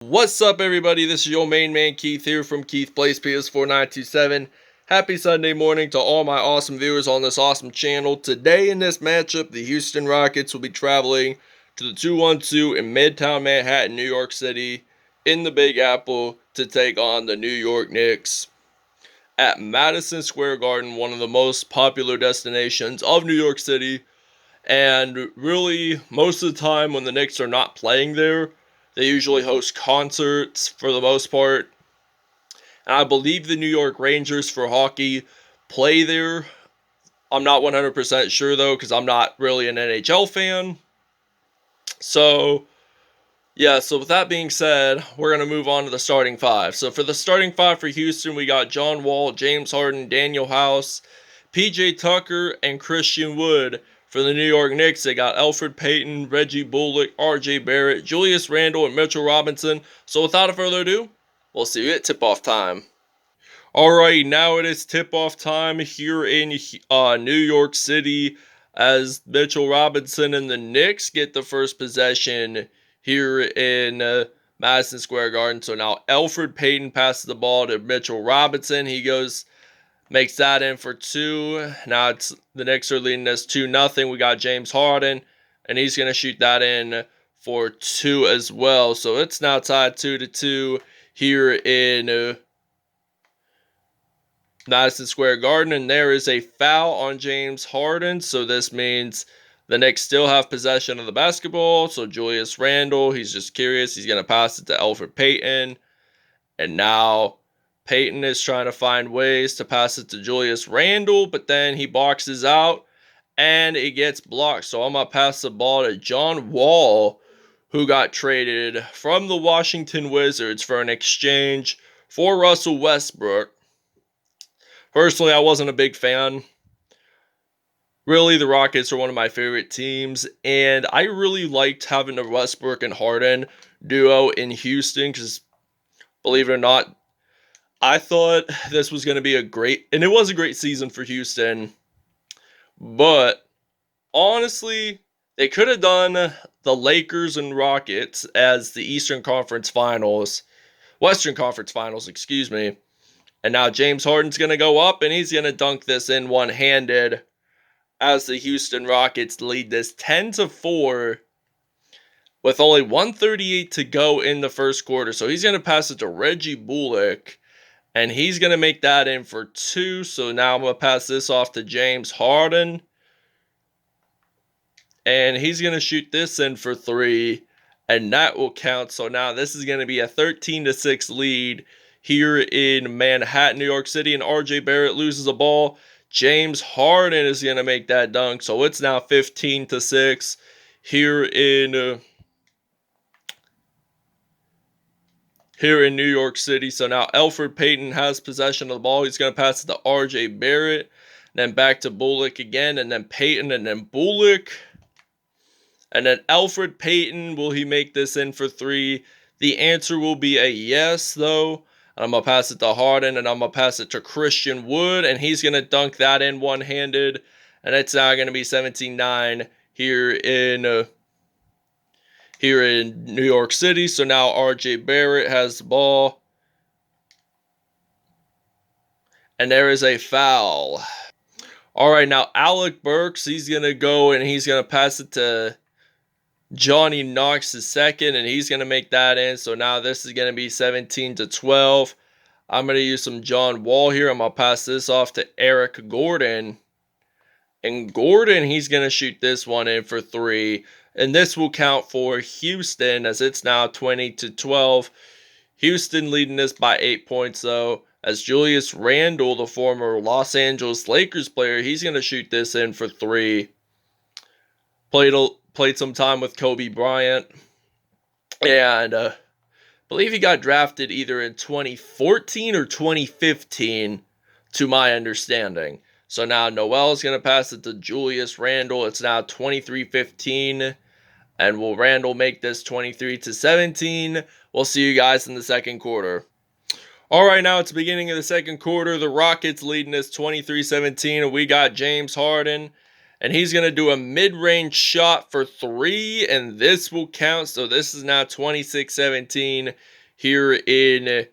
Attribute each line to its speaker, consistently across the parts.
Speaker 1: What's up, everybody? This is your main man Keith here from Keith Plays PS4927. Happy Sunday morning to all my awesome viewers on this awesome channel. Today in this matchup, the Houston Rockets will be traveling to the 212 in Midtown Manhattan, New York City, in the Big Apple to take on the New York Knicks at Madison Square Garden, one of the most popular destinations of New York City. And really, most of the time when the Knicks are not playing there, they usually host concerts for the most part. And I believe the New York Rangers for hockey play there. I'm not 100% sure though, because I'm not really an NHL fan. So, yeah, so with that being said, we're going to move on to the starting five. So for the starting five for Houston, we got John Wall, James Harden, Daniel House, PJ Tucker, and Christian Wood. For the New York Knicks, they got Elfrid Payton, Reggie Bullock, RJ Barrett, Julius Randle, and Mitchell Robinson. So without further ado, we'll see you at tip-off time. Alright, now it is tip-off time here in New York City as Mitchell Robinson and the Knicks get the first possession here in Madison Square Garden. So now Elfrid Payton passes the ball to Mitchell Robinson. He makes that in for two. Now the Knicks are leading us 2-0. We got James Harden, and he's going to shoot that in for two as well. So it's now tied 2-2 here in Madison Square Garden, and there is a foul on James Harden. So this means the Knicks still have possession of the basketball. So Julius Randle, he's just curious. He's going to pass it to Elfrid Payton. And now Payton is trying to find ways to pass it to Julius Randle, but then he boxes out and it gets blocked. So I'm going to pass the ball to John Wall, who got traded from the Washington Wizards for an exchange for Russell Westbrook. Personally, I wasn't a big fan. Really, the Rockets are one of my favorite teams, and I really liked having the Westbrook and Harden duo in Houston because, believe it or not, I thought this was going to be and it was a great season for Houston, but honestly, they could have done the Lakers and Rockets as the Western Conference Finals, excuse me. And now James Harden's going to go up and he's going to dunk this in one-handed as the Houston Rockets lead this 10-4 with only 1:38 to go in the first quarter. So he's going to pass it to Reggie Bullock, and he's going to make that in for two. So now I'm going to pass this off to James Harden, and he's going to shoot this in for three, and that will count. So now this is going to be a 13-6 lead here in Manhattan, New York City, and RJ Barrett loses the ball. James Harden is going to make that dunk. So it's now 15-6 here in New York City. So now Elfrid Payton has possession of the ball. He's going to pass it to RJ Barrett, then back to Bullock again, and then Payton, and then Bullock. And then Elfrid Payton, will he make this in for three? The answer will be a yes, though. I'm going to pass it to Harden, and I'm going to pass it to Christian Wood, and he's going to dunk that in one-handed. And it's now going to be 17-9 here in New York City. So now RJ Barrett has the ball. And there is a foul. All right, now Alec Burks, he's going to go and he's going to pass it to Johnny Knox II, and he's going to make that in. So now this is going to be 17-12. I'm going to use some John Wall here. I'm going to pass this off to Eric Gordon. And Gordon, he's going to shoot this one in for three. And this will count for Houston as it's now 20-12. Houston leading this by 8 points, though, as Julius Randle, the former Los Angeles Lakers player, he's going to shoot this in for three. Played some time with Kobe Bryant, and I believe he got drafted either in 2014 or 2015, to my understanding. So now Noel's going to pass it to Julius Randle. It's now 23-15, and will Randle make this 23-17? We'll see you guys in the second quarter. All right, now it's the beginning of the second quarter. The Rockets leading us 23-17, and we got James Harden. And he's going to do a mid-range shot for 3, and this will count. So this is now 26-17 here in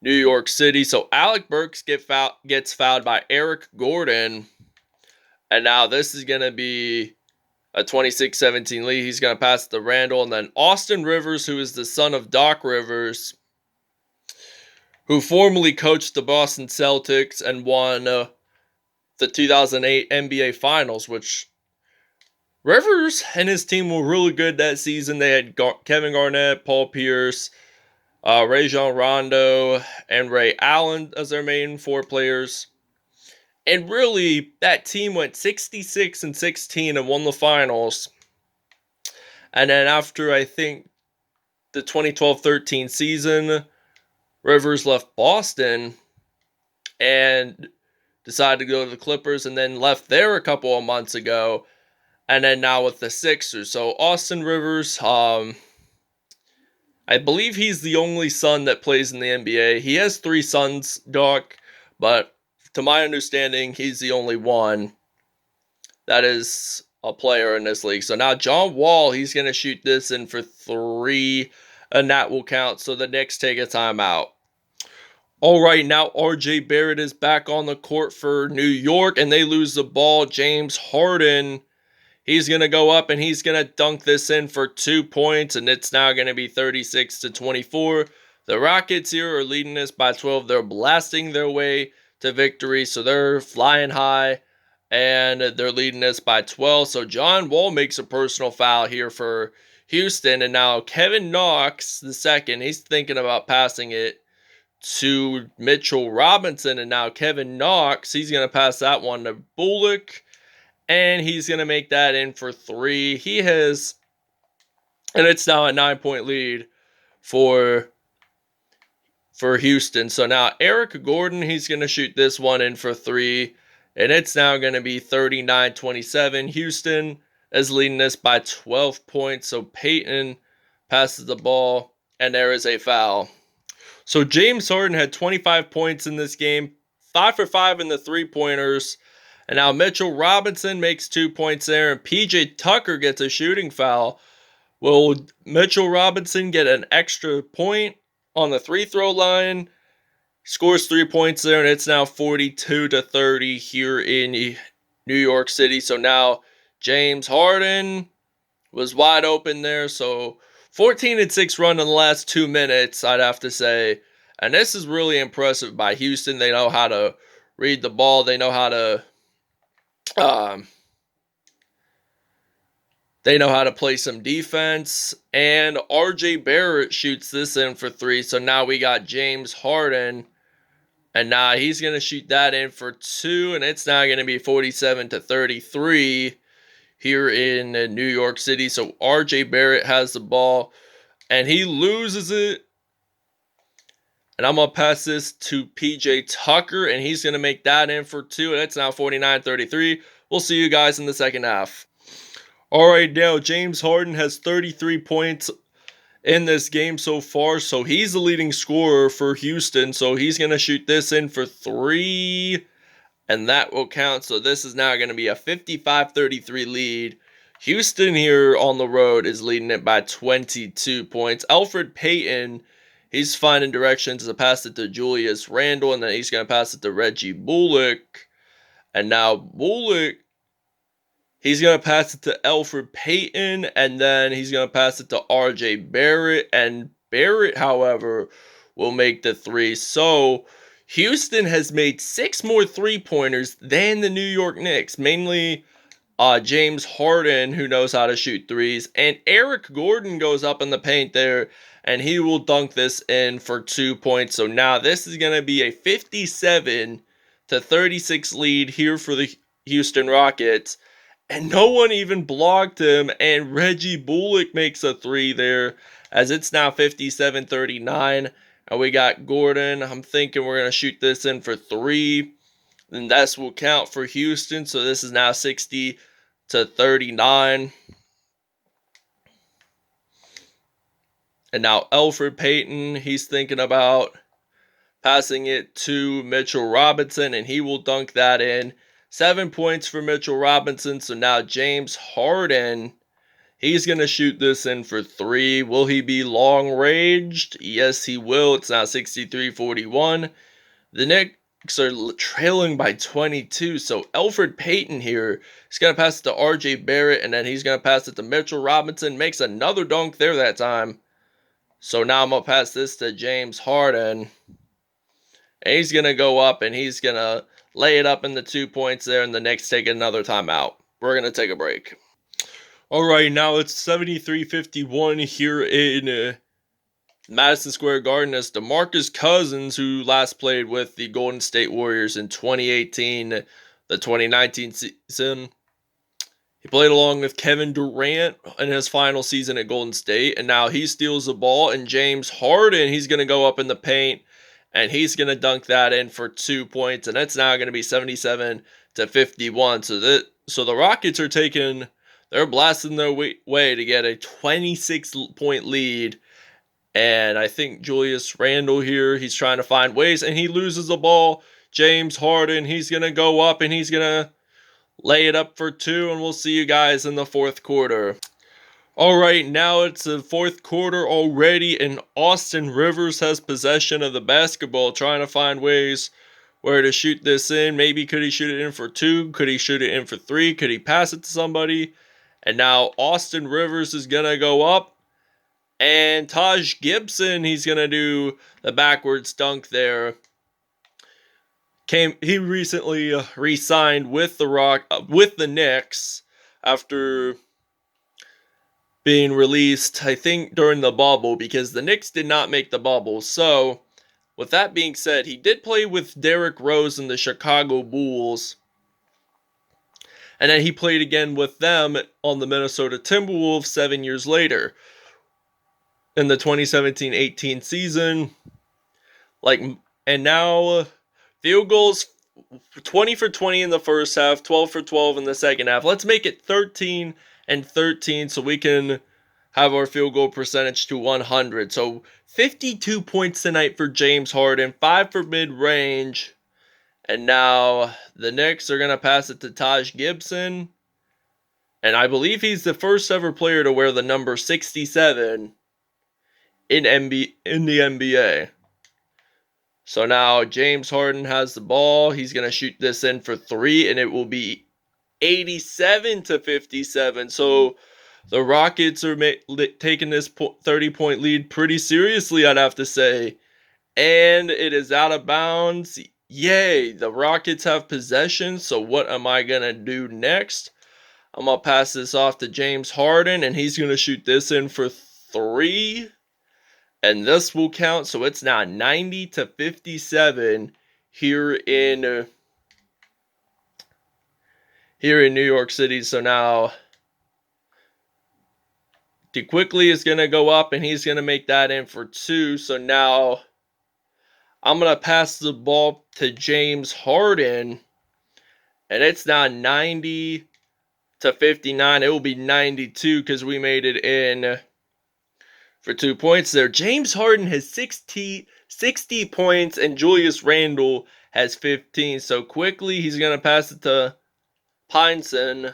Speaker 1: New York City. So Alec Burks gets fouled by Eric Gordon. And now this is going to be a 26-17 lead. He's going to pass to Randall. And then Austin Rivers, who is the son of Doc Rivers, who formerly coached the Boston Celtics and won the 2008 NBA Finals, which Rivers and his team were really good that season. They had Kevin Garnett, Paul Pierce, Rajon Rondo, and Ray Allen as their main 4 players. And really, that team went 66-16 and won the finals. And then after, I think, the 2012-13 season, Rivers left Boston and decided to go to the Clippers, and then left there a couple of months ago. And then now with the Sixers. So Austin Rivers, I believe he's the only son that plays in the NBA. He has 3 sons, Doc, but to my understanding, he's the only one that is a player in this league. So now John Wall, he's going to shoot this in for 3, and that will count. So the Knicks take a timeout. All right, now RJ Barrett is back on the court for New York, and they lose the ball. James Harden, he's going to go up, and he's going to dunk this in for 2 points, and it's now going to be 36-24. The Rockets here are leading this by 12. They're blasting their way to victory, so they're flying high, and they're leading this by 12. So John Wall makes a personal foul here for Houston, and now Kevin Knox, the second, he's thinking about passing it to Mitchell Robinson, and now Kevin Knox, he's going to pass that one to Bullock, and he's going to make that in for 3. He has, and it's now a 9-point lead for Houston. So now Eric Gordon, he's going to shoot this one in for 3, and it's now going to be 39-27. Houston is leading this by 12 points, so Payton passes the ball, and there is a foul. So James Harden had 25 points in this game, 5 for 5 in the 3-pointers. And now Mitchell Robinson makes 2 points there, and PJ Tucker gets a shooting foul. Will Mitchell Robinson get an extra point on the free-throw line? Scores 3 points there, and it's now 42-30 here in New York City. So now James Harden was wide open there, so 14-6 run in the last 2 minutes, I'd have to say. And this is really impressive by Houston. They know how to read the ball. They know how to play some defense. And RJ Barrett shoots this in for 3. So now we got James Harden. And now he's going to shoot that in for 2. And it's now going to be 47-33 here in New York City. So RJ Barrett has the ball, and he loses it. And I'm going to pass this to PJ Tucker, and he's going to make that in for 2. And it's now 49-33. We'll see you guys in the second half. All right, now James Harden has 33 points in this game so far. So he's the leading scorer for Houston. So he's going to shoot this in for 3. And that will count. So this is now going to be a 55-33 lead. Houston here on the road is leading it by 22 points. Elfrid Payton, he's finding directions to pass it to Julius Randle. And then he's going to pass it to Reggie Bullock. And now Bullock, he's going to pass it to Elfrid Payton. And then he's going to pass it to RJ Barrett. And Barrett, however, will make the 3. So Houston has made 6 more 3-pointers than the New York Knicks, mainly James Harden, who knows how to shoot 3s, and Eric Gordon goes up in the paint there, and he will dunk this in for 2 points. So now this is going to be a 57-36 lead here for the Houston Rockets, and no one even blocked him, and Reggie Bullock makes a 3 there, as it's now 57-39. And we got Gordon. I'm thinking we're going to shoot this in for 3. And that will count for Houston. So this is now 60-39. And now Elfrid Payton, he's thinking about passing it to Mitchell Robinson, and he will dunk that in. 7 points for Mitchell Robinson. So now James Harden, he's going to shoot this in for 3. Will he be long ranged? Yes, he will. It's now 63-41. The Knicks are trailing by 22. So Elfrid Payton here is going to pass it to RJ Barrett, and then he's going to pass it to Mitchell Robinson. Makes another dunk there that time. So now I'm going to pass this to James Harden. And he's going to go up and he's going to lay it up in the 2 points there, and the Knicks take another timeout. We're going to take a break. All right, now it's 73-51 here in Madison Square Garden as DeMarcus Cousins, who last played with the Golden State Warriors in 2018, the 2019 season. He played along with Kevin Durant in his final season at Golden State, and now he steals the ball, and James Harden, he's going to go up in the paint, and he's going to dunk that in for 2 points, and it's now going to be 77-51. So the Rockets are they're blasting their way to get a 26-point lead. And I think Julius Randle here, he's trying to find ways, and he loses the ball. James Harden, he's going to go up, and he's going to lay it up for 2, and we'll see you guys in the fourth quarter. All right, now it's the fourth quarter already, and Austin Rivers has possession of the basketball, trying to find ways where to shoot this in. Maybe could he shoot it in for 2? Could he shoot it in for 3? Could he pass it to somebody? And now Austin Rivers is going to go up. And Taj Gibson, he's going to do the backwards dunk there. He recently re-signed with the Knicks after being released, I think, during the bubble, because the Knicks did not make the bubble. So, with that being said, he did play with Derrick Rose and the Chicago Bulls. And then he played again with them on the Minnesota Timberwolves 7 years later. In the 2017-18 season. And now field goals, 20 for 20 in the first half, 12 for 12 in the second half. Let's make it 13 and 13 so we can have our field goal percentage to 100. So 52 points tonight for James Harden, 5 for mid-range. And now the Knicks are going to pass it to Taj Gibson. And I believe he's the first ever player to wear the number 67 in the NBA. So now James Harden has the ball. He's going to shoot this in for 3, and it will be 87-57. So the Rockets are taking this 30-point lead pretty seriously, I'd have to say. And it is out of bounds. Yay, the Rockets have possession. So what am I going to do next? I'm going to pass this off to James Harden, and he's going to shoot this in for 3. And this will count. So it's now 90-57 here in New York City. So now Quickly is going to go up, and he's going to make that in for 2. So now I'm going to pass the ball to James Harden, and it's now 90-59. It will be 92 because we made it in for 2 points there. James Harden has 60 points, and Julius Randle has 15. So Quickly, he's going to pass it to Pinson.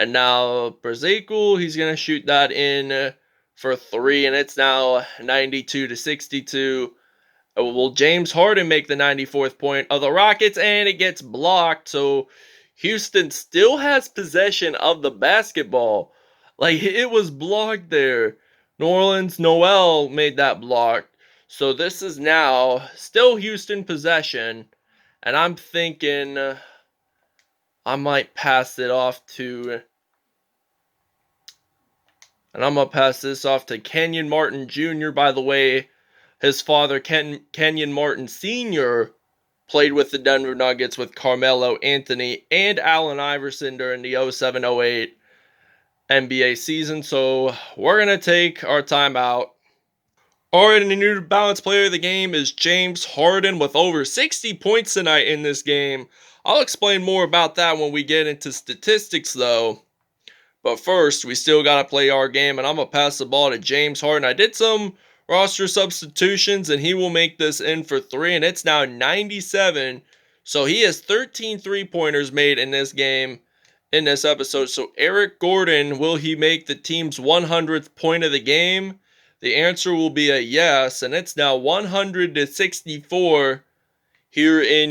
Speaker 1: And now Brazikel, he's going to shoot that in for 3, and it's now 92-62. Will James Harden make the 94th point of the Rockets? And it gets blocked, so Houston still has possession of the basketball. It was blocked there. New Orleans, Noel made that block. So this is now still Houston possession, and I'm thinking I might pass it off to... And I'm going to pass this off to Kenyon Martin Jr. By the way, his father, Kenyon Martin Sr., played with the Denver Nuggets with Carmelo Anthony and Allen Iverson during the 07-08 NBA season. So we're going to take our timeout. Alright, and the new balanced player of the game is James Harden with over 60 points tonight in this game. I'll explain more about that when we get into statistics, though. But first, we still got to play our game, and I'm going to pass the ball to James Harden. I did some roster substitutions, and he will make this in for 3, and it's now 97. So he has 13 3-pointers made in this game, in this episode. So Eric Gordon, will he make the team's 100th point of the game? The answer will be a yes, and it's now 100-64 here in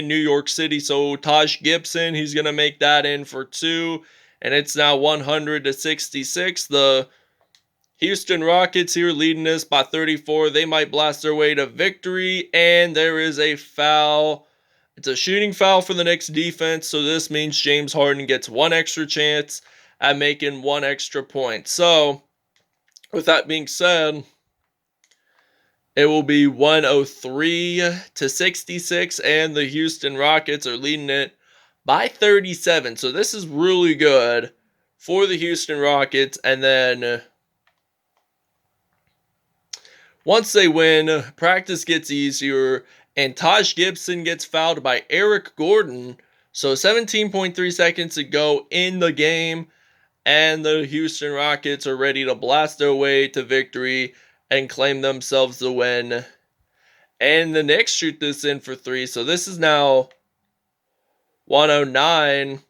Speaker 1: New York City. So Taj Gibson, he's gonna make that in for 2, and it's now 100-66. The Houston Rockets here leading this by 34. They might blast their way to victory, and there is a foul. It's a shooting foul for the Knicks defense, so this means James Harden gets one extra chance at making one extra point. So, with that being said, it will be 103-66, and the Houston Rockets are leading it by 37. So this is really good for the Houston Rockets, and then once they win, practice gets easier, and Taj Gibson gets fouled by Eric Gordon. So 17.3 seconds to go in the game, and the Houston Rockets are ready to blast their way to victory and claim themselves the win. And the Knicks shoot this in for 3. So this is now 109.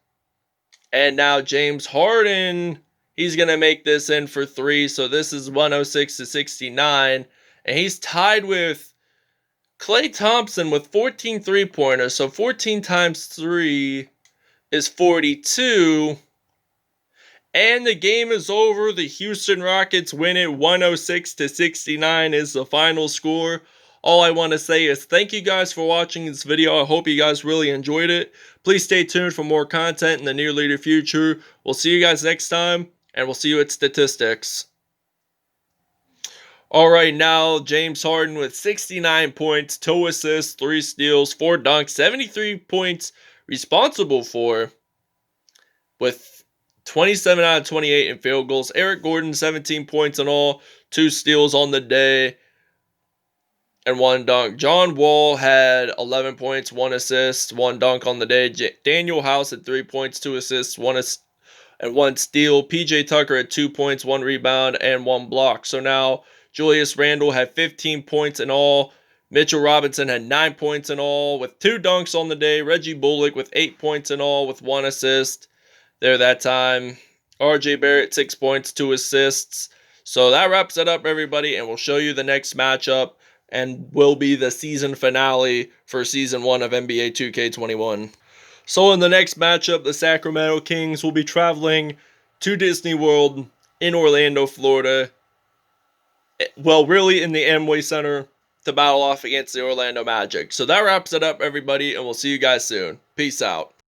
Speaker 1: And now James Harden, he's going to make this in for 3. So this is 106-69. And he's tied with Klay Thompson with 14 3-pointers. So 14 times 3 is 42. And the game is over. The Houston Rockets win it 106-69 is the final score. All I want to say is thank you guys for watching this video. I hope you guys really enjoyed it. Please stay tuned for more content in the near future. We'll see you guys next time, and we'll see you at statistics. Alright, now James Harden with 69 points, 2 assists, 3 steals, 4 dunks, 73 points responsible for, with 27 out of 28 in field goals. Eric Gordon, 17 points in all, 2 steals on the day, and 1 dunk. John Wall had 11 points, 1 assist, 1 dunk on the day. Daniel House had 3 points, 2 assists, 1 steal. PJ Tucker had 2 points, 1 rebound, and 1 block. So now Julius Randle had 15 points in all. Mitchell Robinson had 9 points in all with 2 dunks on the day. Reggie Bullock with 8 points in all with 1 assist there that time. RJ Barrett, 6 points, 2 assists. So that wraps it up, everybody, and we'll show you the next matchup, and will be the season finale for Season 1 of NBA 2K21. So in the next matchup, the Sacramento Kings will be traveling to Disney World in Orlando, Florida. Well, really in the Amway Center to battle off against the Orlando Magic. So that wraps it up, everybody, and we'll see you guys soon. Peace out.